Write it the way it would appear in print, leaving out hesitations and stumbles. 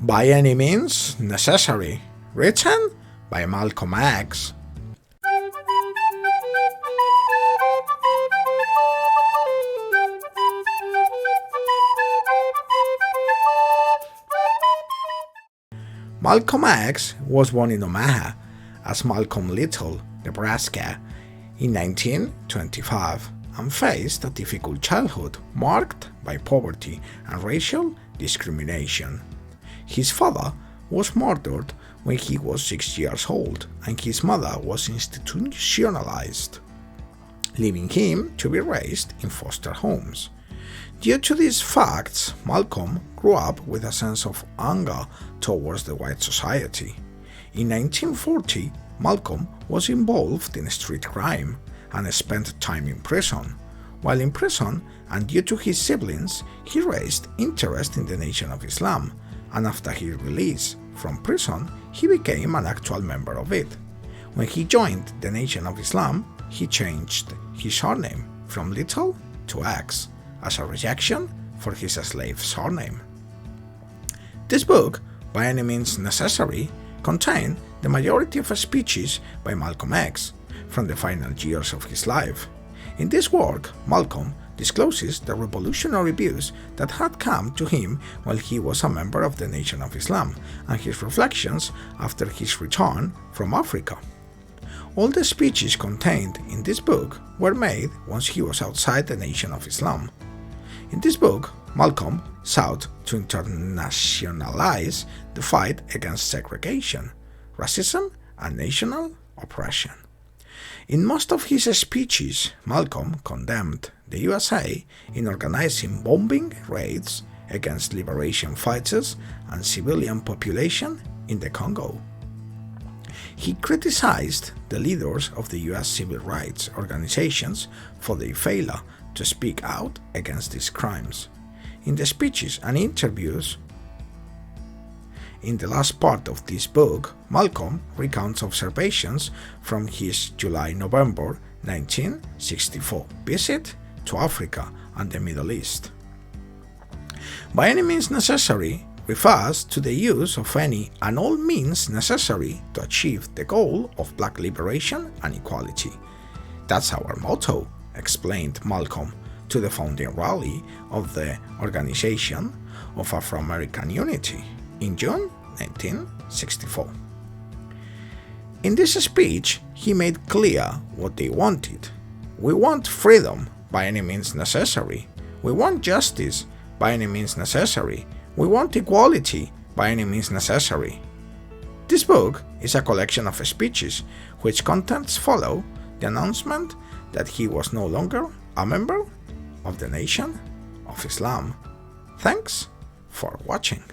By Any Means Necessary, written by Malcolm X. Malcolm X was born in Omaha as Malcolm Little, Nebraska, in 1925 and faced a difficult childhood marked by poverty and racial discrimination. His father was murdered when he was 6 years old and his mother was institutionalized, leaving him to be raised in foster homes. Due to these facts, Malcolm grew up with a sense of anger towards the white society. In 1940, Malcolm was involved in street crime and spent time in prison. While in prison, and due to his siblings, he raised interest in the Nation of Islam, and after his release from prison, he became an actual member of it. When he joined the Nation of Islam, he changed his surname from Little to X, as a rejection for his slave surname. This book, By Any Means Necessary, contained the majority of speeches by Malcolm X from the final years of his life. In this work, Malcolm discloses the revolutionary views that had come to him while he was a member of the Nation of Islam and his reflections after his return from Africa. All the speeches contained in this book were made once he was outside the Nation of Islam. In this book, Malcolm sought to internationalize the fight against segregation, racism, and national oppression. In most of his speeches, Malcolm condemned the USA in organizing bombing raids against liberation fighters and civilian population in the Congo. He criticized the leaders of the US civil rights organizations for their failure to speak out against these crimes. In the speeches and interviews in the last part of this book, Malcolm recounts observations from his July-November 1964 visit to Africa and the Middle East. By any means necessary refers to the use of any and all means necessary to achieve the goal of black liberation and equality. That's our motto, explained Malcolm to the founding rally of the Organization of Afro-American Unity in June 1964. In this speech, he made clear what they wanted. We want freedom by any means necessary. We want justice by any means necessary. We want equality by any means necessary. This book is a collection of speeches which contents follow the announcement that he was no longer a member of the Nation of Islam. Thanks for watching.